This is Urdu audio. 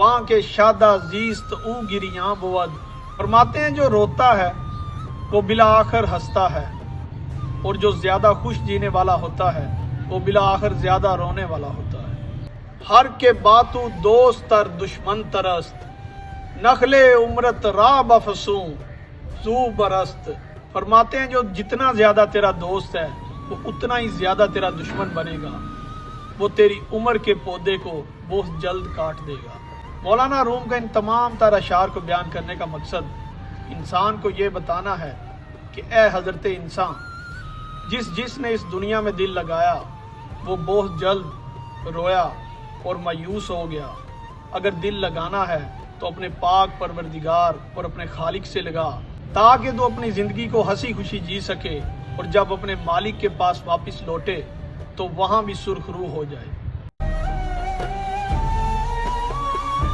وہاں کے شادہ زیست او گریاں بود. فرماتے ہیں جو روتا ہے وہ بالآخر ہنستا ہے، اور جو زیادہ خوش جینے والا ہوتا ہے وہ بالآخر زیادہ رونے والا ہوتا ہے. ہر کے باتو دوست تر دشمن ترست، نخل عمرت راہ بفسوں زو برست. فرماتے ہیں جو جتنا زیادہ تیرا دوست ہے وہ اتنا ہی زیادہ تیرا دشمن بنے گا، وہ تیری عمر کے پودے کو بہت جلد کاٹ دے گا. مولانا روم کا ان تمام تر اشعار کو بیان کرنے کا مقصد انسان کو یہ بتانا ہے کہ اے حضرت انسان، جس نے اس دنیا میں دل لگایا وہ بہت جلد رویا اور مایوس ہو گیا. اگر دل لگانا ہے تو اپنے پاک پروردگار اور اپنے خالق سے لگا، تاکہ تو اپنی زندگی کو ہنسی خوشی جی سکے، اور جب اپنے مالک کے پاس واپس لوٹے تو وہاں بھی سرخ روح ہو جائے.